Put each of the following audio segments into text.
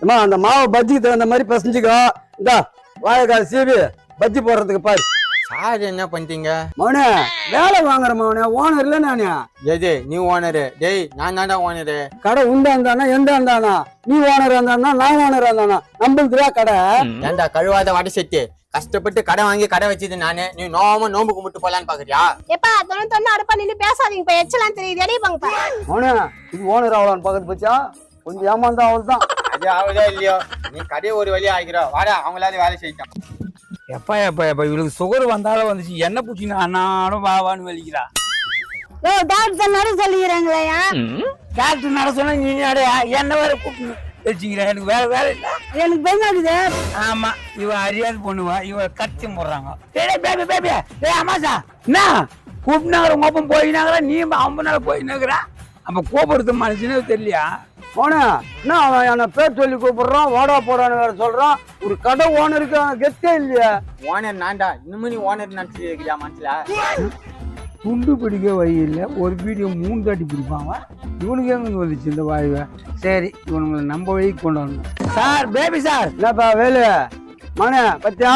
அம்மா அந்த மாவு பஜ்ஜிக்கு தகுந்த மாதிரி பசஞ்சுக்கோ. இந்தா வாழைக்காய் சீவி பஜ்ஜி போடுறதுக்கு பாரு. சார் என்ன பண்ணிட்டீங்க? மவனே வேலை வாங்குற மவனே, ஓனர் இல்ல நானே. எது நீ ஓனரு? டேய் நான் தான்டா ஓனரு. கடை உண்டா இருந்தானா எந்த இருந்தானா? நீ ஓனர் இருந்தானா நான் ஓனர் இருந்தானா? நம்மளுக்குதா கடை. ஏன்டா கழுவாத வடை செட்டு கஷ்டப்பட்டு கடை வாங்கி கடை வச்சது நானு. நீ நோம்பு கும்பிட்டு போலான்னு பாக்குறியா? எப்பா தொண்ணு அடுப்பா நின்னு பேசாதீங்க. இப்ப எச்சலாம் தெரியுது எடிப்பாங்கப்பா. மவனே இது ஓனர் ஆகலான்னு பாக்குறது பச்சா, கொஞ்சம் ஏமாந்தா அவள் தான். அது ஆகுதா இல்லையோ, நீ கடையை ஒரு வழியா ஆகிறோம். வாடா அவங்களால வேலை செய்யிட்டான். எப்பா இவளுக்கு சுகர் வந்தாலும் வந்துச்சு, என்ன பூச்சினா அண்ணாடும் வாவான்னு வெளிக்கிறா. ஓ டாக்டர் நட சொல்லிக்கிறாங்களா? டாக்டர் நட சொன்னா நீ என்ன வேற கூப்பிட்டு வச்சுக்கிறேன். எனக்கு வேற வேலை இல்லை. எனக்கு பயமாக்குது. ஆமா இவ அறியாது பொண்ணுவா, இவ கட்சி போடுறாங்க. பேபி பேபி டேய் அம்மாசா என்ன கூப்பிட்டாங்க உங்க அப்பம் போயினாங்களா, நீ அம்பனால போயினாக்குறா. அப்ப கோபுரத்து மனுஷனே தெரியலையா? மவனே என்ன அவன் என்ன பேர் சொல்லி கூப்பிடுறான், வாடா போடான்னு வேற சொல்றான். ஒரு கடை ஓனருக்கு கெட்டே இல்லையா? ஓனர் நான்டா. இன்னும் நீ ஓனர் நினைச்சிட்டு இருக்கியா மனசுல? துண்டு பிடிக்க வழி இல்லை, ஒரு வீடியோ 3 தாட்டி பிடிப்பாங்க. இவனுக்கு எங்க வந்துச்சு இந்த வாய்வை? சரி இவனுங்களை நம்ம வழிக்கு கொண்டு வரணும். Sir baby sir. என்னப்பா வேலு மவனே பத்தியா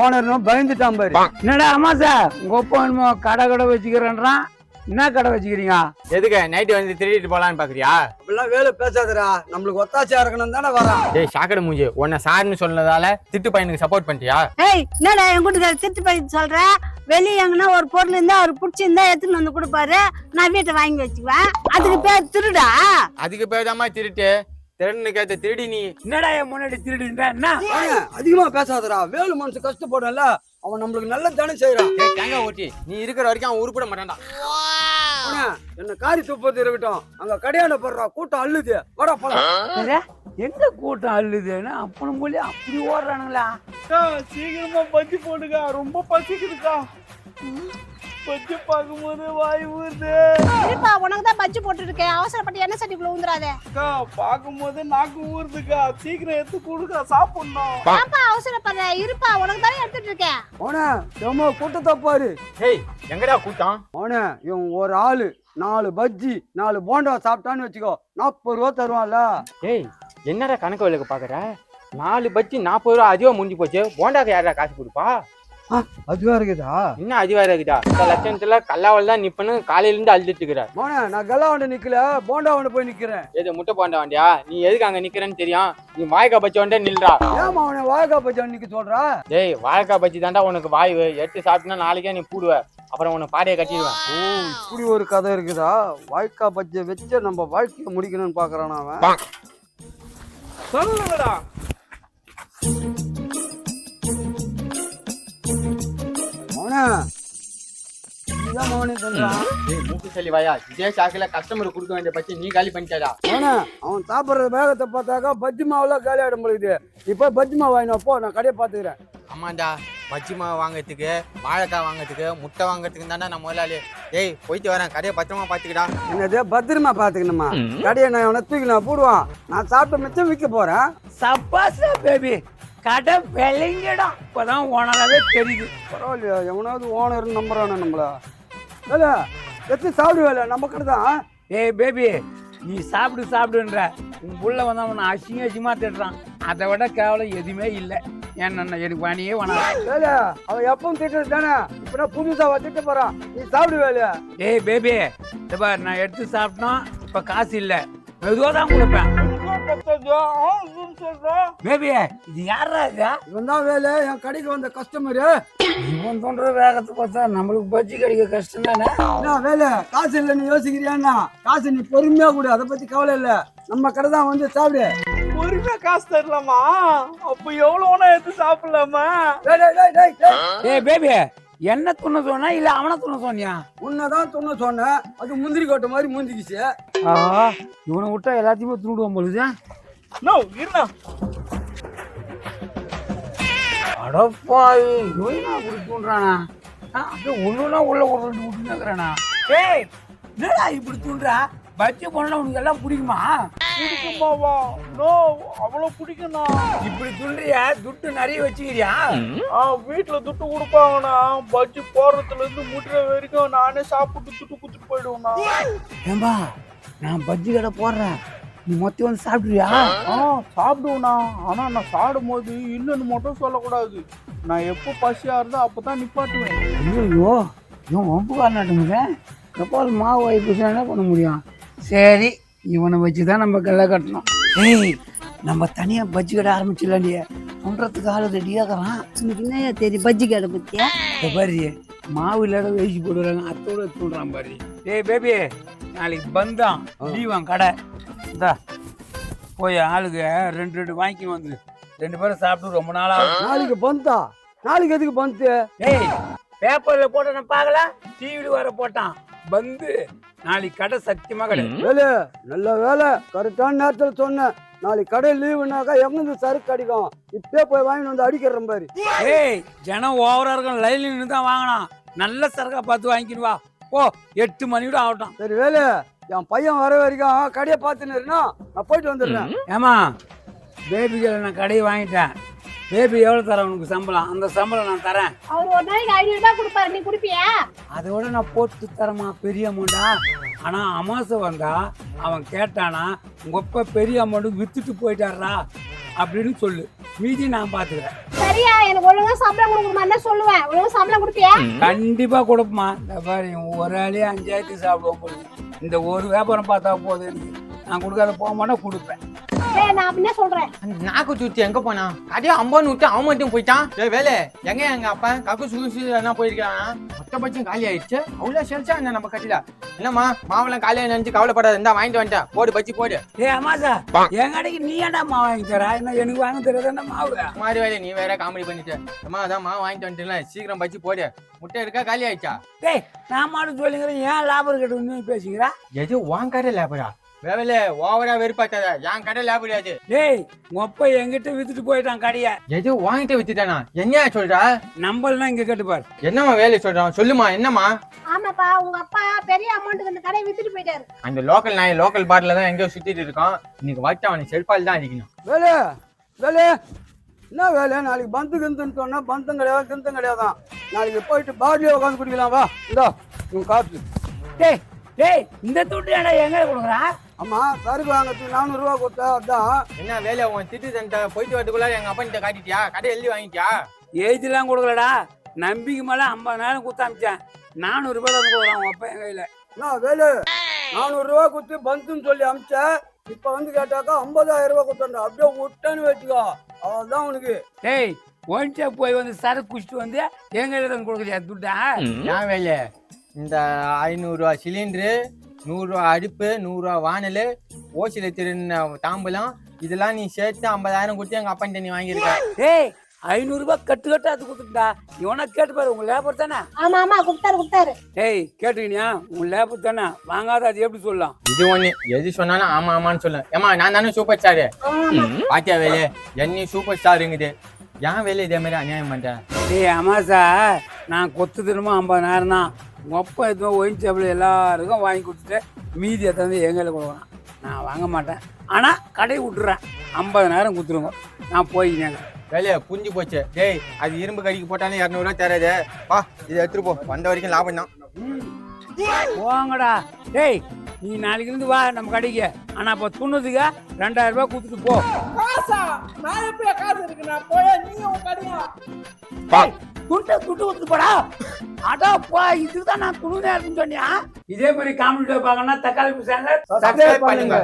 ஓனர்னு பயந்துட்டான் பாரு. என்னடா அம்மா சார் உங்க ஒப்ப என்னமோ கடை வச்சுக்கிறேன்றான். என்ன கடை வச்சுக்கிறீங்க? எதுக்கு நைட்டு வந்து திருடிட்டு போலான்னு பாக்குறியா? அப்படிலாம் வேலை பேசாதடா, நம்மளுக்கு ஒத்தாச்சியா இருக்கணும் தானே வரான். டேய் சாக்கடை மூஞ்சி, உன்னை சார்னு சொன்னதால திட்டு பையனுக்கு சப்போர்ட் பண்ணிட்டியா? ஏய் என்னடா என் கூட்டுக்கார திருட்டு போய் சொல்ற? வெளியே எங்கன்னா ஒரு பொருள் இருந்தா அவர் பிடிச்சிருந்தா எடுத்துன்னு வந்து கொடுப்பாரு, நான் வீட்டை வாங்கி வச்சுக்குவேன். அதுக்கு பேர் திருடா? அதுக்கு பேர்தாம்மா திருட்டு. திருடனு கேட்ட திருடி நீ. என்னடா என் முன்னாடி திருடுன்ற என்ன? அதிகமா பேசாதடா, வேலு மனசு கஷ்டப்படும்ல, அவன் நம்மளுக்கு நல்ல தானே செய்யறான். தேங்காய் ஊட்டி நீ இருக்கிற வரைக்கும் அவன் உருப்பிட மாட்டான்டா. என்ன காரி துப்பது இருக்கட்டும், அங்க கடையாண்ட போடுறா கூட்டம் அள்ளுது, வாடா போலாம். எங்க கூட்டம் அள்ளுதுன்னா அப்பனும் போலி அப்படி ஓடுறானுங்களா? சீக்கிரமா பஜ்ஜி போடுங்க, ரொம்ப பசிக்குதுக்கா. பஜ்ஜி பார்க்கும்போது வாய் ஊறுது. இருப்பா உனக்கு தான் பஜ்ஜி போட்டு இருக்கேன், அவசரப்பட்டு எண்ணெய் சட்டிக்குள்ள ஊந்துறாதே. அக்கா பார்க்கும்போது நாக்கு ஊறுதுக்கா, சீக்கிரம் எடுத்து கொடுக்க சாப்பிடணும். பாப்பா அவசரப்படுற, இருப்பா உனக்கு தானே எடுத்துட்டு இருக்கேன். அவனே சும்மா கூட்டத்தை பாரு. ஹேய் எங்கடா கூட்டம்? அவனே இவன் ஒரு ஆளு 4 பஜ்ஜி 4 போண்டா சாப்பிட்டான்னு வச்சுக்கோ, 40 ரூபா தருவான்ல. ஏய் என்னடா கணக்கு வேலைக்கு பாக்குற? 4 பஜ்ஜி 40 ரூபா அதிகமா முடிஞ்சு போச்சு. போண்டாக்கு யாரா காசு கொடுப்பா? அதுவா இருக்குதா? என்ன அதிகமா இருக்குதா? இந்த லட்சணத்துல கல்லாவல் தான் நிப்பன்னு காலையில இருந்து அழுதுட்டு இருக்கிற. மோனே நான் கல்லா வண்ட நிக்கல, போண்டா வண்ட போய் நிக்கிறேன். எது முட்டை போண்டா வண்டியா? நீ எதுக்கு அங்க நிக்கிறேன்னு தெரியும். நீ வாய்க்கா பச்சி வண்டே நில்றா. ஏமா அவனை வாழைக்காய் பஜ்ஜி நிக்க சொல்றா? டேய் வாழைக்காய் பச்சி தாண்டா உனக்கு வாய்வு. எடுத்து சாப்பிட்டா நாளைக்கே நீ பூடுவ, அப்புறம் உனக்கு பாடையை கட்டிடுவேன். இப்படி ஒரு கதை இருக்குதா? வாழைக்காய் பஜ்ஜியை வச்சு நம்ம வாழ்க்கையை முடிக்கணும்னு பாக்குறான் அவன். சொல்லுங்கடா. மூக்கு சொல்லி வாயா, இதே சாக்கில கஸ்டமர் கொடுக்க வேண்டிய பச்சி நீ காலி பண்ணிட்டாடா. அவன் சாப்பிடுற வேகத்தை பார்த்தாக்கா பஜ்ஜி மாவுல காலி ஆயிட முடியுது. இப்ப பஜ்ஜி மாவு வாங்கினப்போ நான் கடையை பாத்துக்கிறேன். ஆமாண்டா பஜ்ஜி மாவு வாங்கறதுக்கு, வாழைக்காய் வாங்கறதுக்கு, முட்டை வாங்கறதுக்கு தாண்டா நான் முதலாளி. டேய் போயிட்டு வரேன், கடையை பத்திரமா பாத்துக்கிடா. என்னது பத்திரமா பாத்துக்கணுமா? கடையை நான் அவனை தூக்கி நான் போடுவான், நான் சாப்பிட்ட மிச்சம் விற்க போறேன். சப்பாசா பேபி கடை விளைங்கடம் இப்பதான் ஓனராகவே தெரியுது. பரவாயில்லையா, எவனாவது ஓனர் நம்புறானு நம்மள. வேலை எத்தி சாப்பிடு வேலை, நம்ம கடை தான். ஏய் பேபி நீ சாப்பிடுன்ற உன் புள்ள வந்து அவனை அசிங்கமா திட்டுறான். அதை விட கேவலம் எதுவுமே இல்லை. ஏன்னா எனக்கு வாணியே வேணாம். வேலை அவன் எப்பவும் திட்டுறது தானே, இப்ப புதுசா திட்ட போறான். நீ சாப்பிடு வேலையா. ஏய் பேபி இப்ப நான் எடுத்து சாப்பிட்டோம், இப்ப காசு இல்லை, மெதுவா தான் கொடுப்பேன். பேபி இது யாரா இதா? இவன் தான் வேலை, என் கடைக்கு வந்த கஸ்டமரு. இவன் தோன்ற வேகத்தை பார்த்தா நம்மளுக்கு பஜ்ஜி கிடைக்க கஷ்டம் தானே. என்ன வேலை காசு இல்லைன்னு யோசிக்கிறியான்னா, காசு நீ பொறுமையா கொடு, அதை பத்தி கவலை இல்ல. நம்ம கடை தான் வந்து சாப்பிடு. பொறுமையா காசு தரலாமா? அப்ப எவ்வளவு எடுத்து சாப்பிடலாமா? ஏய் பேபி என்ன துண்ண சொன்னா இல்ல அவனை துண்ண சொன்னியா? உன்னதான் துண்ண சொன்னேன், அது முந்திரி கோட்டை மாதிரி முந்திக்கிச்சு. இவனை விட்டா எல்லாத்தையுமே துணுடுவோம் பொழுது. அடப்பாய் நோயினா அப்படி தூண்டுறானா? அப்படியே ஒண்ணுனா உள்ள ஒரு விட்டுனாக்குறானா? ஏய் என்னடா இப்படி தூண்டுறா? பஜ்ஜி போனா உனக்கு எல்லாம் பிடிக்குமா? பிடிக்குமாவா? நோ அவ்வளவு பிடிக்கும்ண்ணா. இப்படி துண்டுறியா? துட்டு நிறைய வச்சுக்கிறியா? வீட்டுல துட்டு கொடுப்பாங்கண்ணா. பஜ்ஜி போடுறதுல இருந்து முட்டுற வரைக்கும் நானே சாப்பிட்டு துட்டு குத்துட்டு போயிடுவேண்ணா. ஏம்பா நான் பஜ்ஜி கடை போடுறேன், நீ மொத்தம் வந்து சாப்பிடுறியா? சாப்பிடுவேண்ணா. ஆனா நான் சாப்பிடும் போது இல்லைன்னு மட்டும் சொல்லக்கூடாது. நான் எப்போ பசியா இருந்தா அப்பதான் நிப்பாட்டுவேன். ஐயோ இவன் வம்பு காரணாட்டுங்க. எப்போ மாவு வாய்ப்பு என்ன பண்ண முடியும்? சரி, இவனை வச்சு தான் நம்ம கல்லை கட்டணும். ஏய், நம்ம தனியாக பஜ்ஜி கடை ஆரம்பிச்சிடலாண்டியே. சொல்கிறதுக்கு ஆள் ரெடியாகிறான். உனக்கு என்ன தெரியும் பஜ்ஜி கடை பத்தியா? இந்த பாரு, மாவு இல்லாத வேசி போடுறாங்க, அத்தோட தூண்டுறான் பாரு. ஏய் பேபி, நாளைக்கு பந்தான் லீவான் கடை. இந்தா போய் ஆளுக்கு ரெண்டு வாங்கி வந்து 2 பேரும் சாப்பிட்டு ரொம்ப நாளா. நாளைக்கு பந்தா? நாளைக்கு எதுக்கு பந்து? ஏய், பேப்பர்ல போட்ட நான் பார்க்கல, டிவில வர போட்டான் பந்து. நாளைக்கு கடை சத்தியமா கடை. வேலை நல்ல வேலை, கரெக்டான நேரத்தில் சொன்னேன். நாளைக்கு கடை லீவுனாக்கா எங்கிருந்து சரக்கு அடிக்கும். இப்பே போய் வாங்கிட்டு வந்து அடிக்கிறேன் பாரு. ஏய், ஜனம் ஓவரா இருக்கும், லைன்ல நின்று தான் வாங்கணும். நல்ல சரக்கா பார்த்து வாங்கிக்கிட்டு வா. ஓ, 8 மணி கூட ஆகட்டும். சரி வேலை, என் பையன் வர வரைக்கும் கடையை பார்த்துன்னு நான் போயிட்டு வந்துடுறேன். ஏமா, பேபிகளை நான் கடையை வாங்கிட்டேன். பேபி எவ்வளோ தரேன் உனக்கு சம்பளம்? அந்த சம்பளம் நான் தரேன். அவர் ஒரு நாளைக்கு 500 ரூபாய் கொடுப்பாரு, நீ குடிப்பியா? அதோட நான் போட்டு தரமா பெரிய அமௌண்டா? ஆனா அமாசை வந்தா அவன் கேட்டானா, உங்க அப்பா பெரிய அமௌண்ட் வித்துட்டு போயிட்டாரா அப்படின்னு சொல்லு, மீதி நான் பாத்துக்கிறேன். சரியா? எனக்கு ஒழுங்கா சம்பளம் கொடுக்குமா என்ன சொல்லுவேன். ஒழுங்கா சம்பளம் கொடுப்பியா? கண்டிப்பா கொடுப்பமா. இந்த பாரு, ஒரு ஆளே 5000 சாப்பிடுவோம் போது. இந்த ஒரு வியாபாரம் பார்த்தா போதும் எனக்கு. நான் கொடுக்காத போக மாட்டேன், கொடுப்பேன். நான் அப்படியே சொல்றேன். நாக்கு சுத்தி எங்க போனா? கடையை 50 விட்டு அவன் மட்டும் போயிட்டான். வேலை எங்க எங்க அப்பா கக்கு சுகுசு என்ன போயிருக்கான்? மொத்த பட்சம் காலி ஆயிடுச்சு. அவ்வளோ செல்சா என்ன நம்ம கட்டில? என்னம்மா மாவுலாம் காலியா நினைச்சு கவலைப்படாத, இருந்தா வாங்கிட்டு வந்துட்டேன். போடு பச்சி போடு. ஏ அம்மாசா, என் கடைக்கு நீ ஏன்டா மாவு வாங்கி தர? என்ன எனக்கு வாங்க தரதா மாவு? மாதிரி வேலை நீ வேற காமெடி பண்ணிட்டு. அம்மா அதான் மாவு வாங்கிட்டு வந்துட்டுல, சீக்கிரம் பச்சி போடு. முட்டை இருக்கா காலி ஆயிடுச்சா? டேய், நான் மாடு சொல்லிக்கிறேன், ஏன் லாபம் கேட்டு பேசிக்கிறா? எது வாங்க கடை லேபரா? வேலை ஓவரா வெறுப்பாத்தாத, என் கடை லேபராது. டேய், உப்ப என்கிட்ட வித்துட்டு போயிட்டான் கடைய. எது வாங்கிட்டு வித்துட்டானா? என்ன சொல்றா? நம்பல்னா இங்க கேட்டுப்பாரு. என்னம்மா வேலை சொல்றான்? சொல்லுமா என்னம்மா? ஆமாப்பா, உங்க அப்பா பெரிய அமௌண்ட்டுக்கு இந்த கடையை வித்துட்டு போயிட்டாரு. அந்த லோக்கல் நாய் லோக்கல் பார்ல தான் எங்கேயோ சுத்திட்டு இருக்கான். இன்னைக்கு வட்டம் அவனை செல்பால் தான் அடிக்கணும். வேலை வேலை என்ன வேலை? நாளைக்கு பந்து கிந்துன்னு சொன்னா பந்தம் கிடையாது, கிந்தம் கிடையாதான். நாளைக்கு போயிட்டு பார்லேயே உட்காந்து குடிக்கலாம். வா, இந்தா உன் காசு. டேய் டேய், இந்த துட்டு ஏன்டா எங்க கொடுக்குறா? ஆமா, சரக்கு வாங்கிறதுக்கு 400 ரூபா கொடுத்தா அதான். என்ன வேலை உன் திட்டு தண்டை போயிட்டு வரதுக்குள்ள எங்க அப்பா கிட்ட காட்டிட்டியா? கடை எழுதி வாங்கிட்டியா? ஏஜ்லாம் கொடுக்கலடா, நம்பிக்கை மேல 50,000 கொடுத்து அமிச்சேன். 400 ரூபாய் தான் கொடுக்குறான் உன் அப்பா என் கையில. நான் வேலை 400 ரூபா கொடுத்து பந்துன்னு சொல்லி அமிச்சேன். இப்ப வந்து கேட்டாக்கா 50,000 ரூபாய் கொடுத்தா அப்படியே விட்டேன்னு வச்சுக்கோ, அதான் உனக்கு. டேய், ஒன்ச்சா போய் வந்து சரக்கு குடிச்சிட்டு வந்து என் கையில தான் கொடுக்குறியா துட்டா? ஏன் வேலை இந்த 500 ரூபா சிலிண்டரு, 100 ரூபா அடுப்பு, 100 ரூபா வானல், ஓசில திருந்த தாம்பலம், இதெல்லாம் நீ சேர்த்து 50,000 கொடுத்து எங்க அப்பா நீ வாங்கியிருக்க. டேய், 500 ரூபாய் கட்டு கட்டா அது கொடுத்துட்டா. இவனா கேட்டு பாரு, உங்க லேபர் தானே? ஆமா ஆமா, கொடுத்தாரு. டேய், கேட்டுக்கினியா? உங்க லேபர் தானே, வாங்காத அது எப்படி சொல்லலாம்? இது ஒண்ணு எது சொன்னாலும் ஆமா ஆமான்னு சொல்லு. ஏமா நான் தானே சூப்பர் ஸ்டாரு. பாத்தியா வேலை, என்னையும் சூப்பர் ஸ்டாருங்குது. ஏன் வேலை இதே மாதிரி அநியாயம் பண்ற? டேய் அமாசா, நான் கொத்து திரும்ப 50,000 தான். உங்க அப்பா எதுவும் ஒயின் டேபிள் எல்லாருக்கும் வாங்கி கொடுத்துட்டு மீதி எத்தாந்து எங்களை கொடுக்குறான். நான் வாங்க மாட்டேன், ஆனா கடை விட்டுறேன். 50,000 கொடுத்துருங்க, நான் போய்க்கினேங்க. வேலையை புரிஞ்சு போச்சு. டேய், அது இரும்பு கடிக்கு போட்டாலும் 200 ரூபா தராது. வா, இதை எடுத்துட்டு போ, வந்த வரைக்கும் லாபம் தான். போங்கடா. டேய், நீ நாளைக்கு இருந்து வா நம்ம கடைக்கு. ஆனா அப்ப துண்ணுதுக்கு 2000 ரூபாய் கொடுத்துட்டு போ. காசா? நான் எப்ப காசு இருக்கு? நான் போய் நீங்க உங்க கடையா? துட்டு கொடுத்து போடா. அடா போ, இதுதான் நான் துணு நேரம் சொன்னியா? இதே மாதிரி காமெடி பார்க்கணும்னா தக்காளி சேனல் சப்ஸ்கிரைப் பண்ணுங்க.